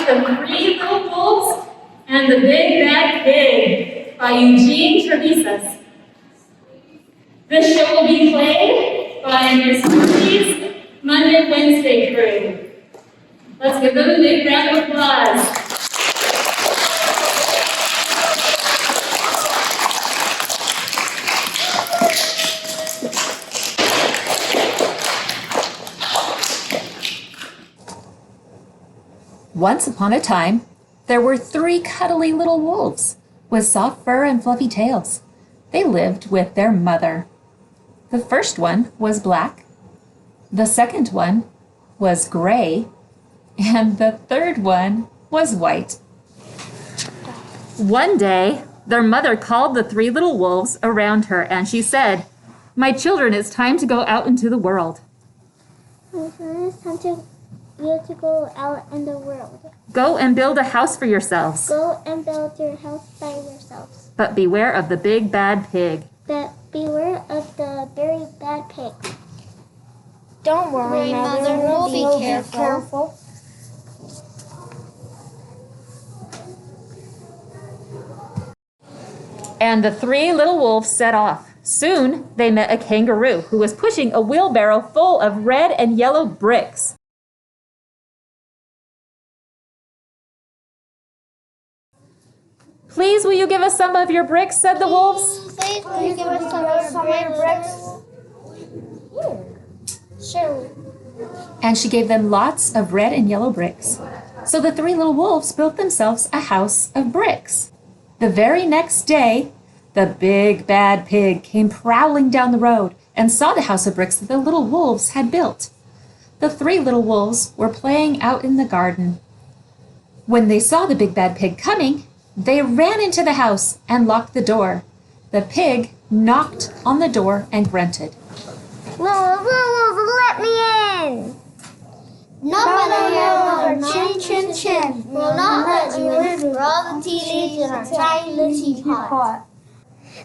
watch The Three Little Wolves and the Big Bad Pig by Eugene Travizas. This show will be played by Miss Durfee's Monday, Wednesday crew. Let's give them a big round of applause. Once upon a time, there were 3 cuddly little wolves with soft fur and fluffy tails. They lived with their mother. The first one was black, the second one was gray, and the third one was white. One day, their mother called the 3 little wolves around her and she said, "My children, it's time to go out into the world." It's time to you to go out in the world. Go and build a house for yourselves. Go and build your house by yourselves. But beware of the big bad pig. But beware of the very bad pig. Don't worry, Mother. We'll be careful. And the 3 little wolves set off. Soon they met a kangaroo who was pushing a wheelbarrow full of red and yellow bricks. "Please, will you give us some of your bricks?" said the wolves. Please, will you give us some of your bricks? Sure. And she gave them lots of red and yellow bricks. So the 3 little wolves built themselves a house of bricks. The very next day, the big bad pig came prowling down the road and saw the house of bricks that the little wolves had built. The 3 little wolves were playing out in the garden. When they saw the big bad pig coming, they ran into the house and locked the door. The pig knocked on the door and grunted. Let me in! No, chin, chin, chin. We'll not let you in for all the tea leaves in our tiny teapot.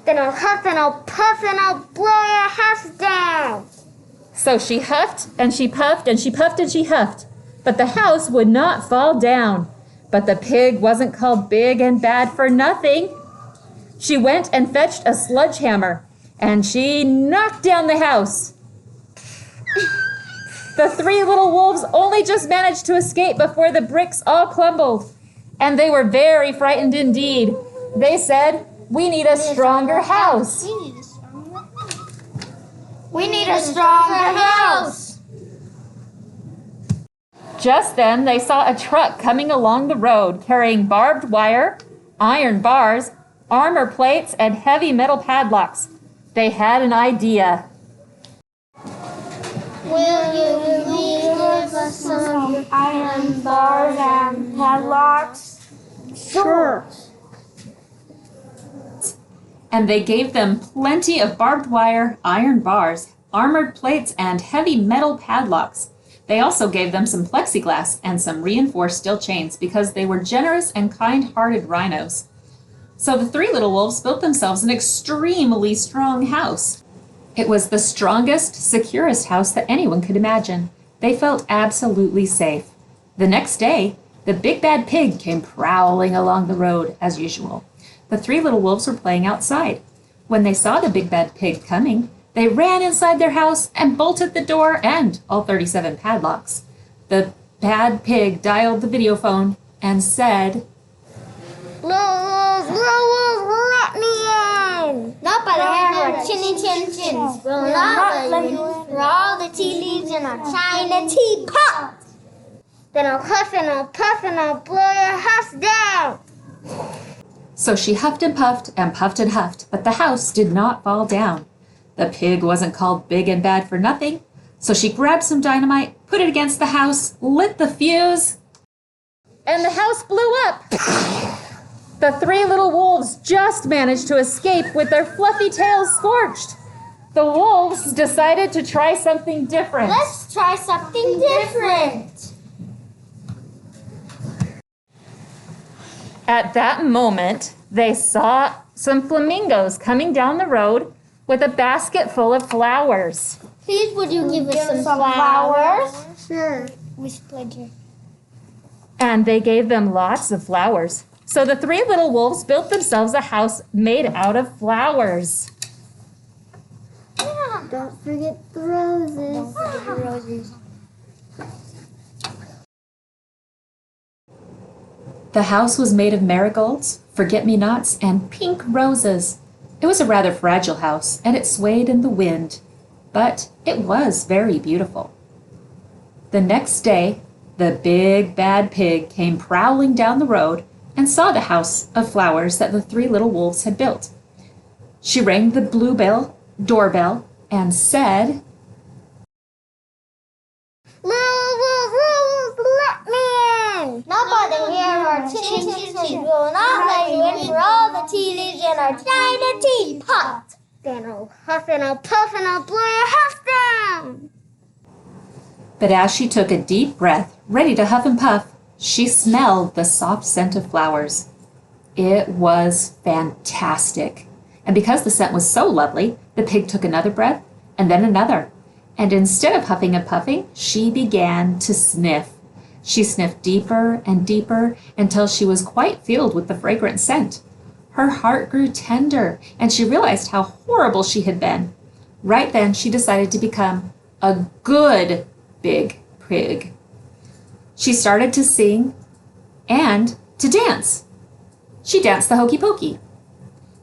Then I'll huff and I'll puff and I'll blow your house down. So she huffed and she puffed and she puffed and she huffed, but the house would not fall down. But the pig wasn't called big and bad for nothing. She went and fetched a sledgehammer and she knocked down the house. The 3 little wolves only just managed to escape before the bricks all crumbled, and they were very frightened indeed. They said, "We need a stronger house." We need a stronger house. Just then, they saw a truck coming along the road carrying barbed wire, iron bars, armor plates, and heavy metal padlocks. They had an idea. Will you please give us some of your iron bars and padlocks? Sure. And they gave them plenty of barbed wire, iron bars, armored plates, and heavy metal padlocks. They also gave them some plexiglass and some reinforced steel chains because they were generous and kind-hearted rhinos. So the 3 little wolves built themselves an extremely strong house. It was the strongest, securest house that anyone could imagine. They felt absolutely safe. The next day, the big bad pig came prowling along the road as usual. The 3 little wolves were playing outside. When they saw the big bad pig coming, they ran inside their house and bolted the door and all 37 padlocks. The bad pig dialed the video phone and said, Let me in! Not by the hair of our chinny chin chins. We'll not let you in for all the tea leaves in our china teapot. Then I'll huff and I'll puff and I'll blow your house down. So she huffed and huffed, but the house did not fall down. The pig wasn't called big and bad for nothing, so she grabbed some dynamite, put it against the house, lit the fuse, and the house blew up. The 3 little wolves just managed to escape with their fluffy tails scorched. The wolves decided to try something different. Let's try something different. At that moment, they saw some flamingos coming down the road with a basket full of flowers. Please, would you give us some flowers? Sure. We split here. And they gave them lots of flowers. So the three little wolves built themselves a house made out of flowers. Don't forget the roses. The house was made of marigolds, forget-me-nots, and pink roses. It was a rather fragile house, and it swayed in the wind, but it was very beautiful. The next day, the big bad pig came prowling down the road and saw the house of flowers that the three little wolves had built. She rang the doorbell and said, Let me in! Nobody here our tea. We will not let you in for all the tea leaves in our china teapot. Then I'll huff and I'll puff and I'll blow your house down. But as she took a deep breath, ready to huff and puff, she smelled the soft scent of flowers. It was fantastic. And because the scent was so lovely, the pig took another breath and then another. And instead of huffing and puffing, she began to sniff. She sniffed deeper and deeper until she was quite filled with the fragrant scent. Her heart grew tender, and she realized how horrible she had been. Right then, she decided to become a good big pig. She started to sing and to dance. She danced the hokey pokey.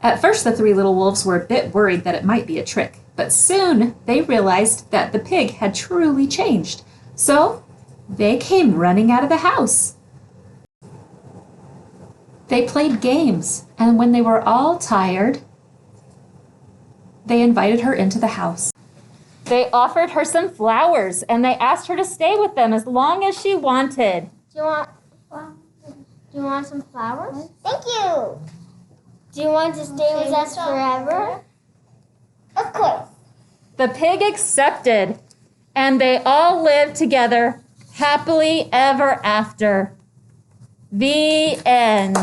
At first, the three little wolves were a bit worried that it might be a trick, but soon they realized that the pig had truly changed. So they came running out of the house. They played games, and when they were all tired, they invited her into the house. They offered her some flowers, and they asked her to stay with them as long as she wanted. Do you want some flowers? Thank you. Do you want to stay with us forever? Of course. The pig accepted, and they all lived together happily ever after. The end.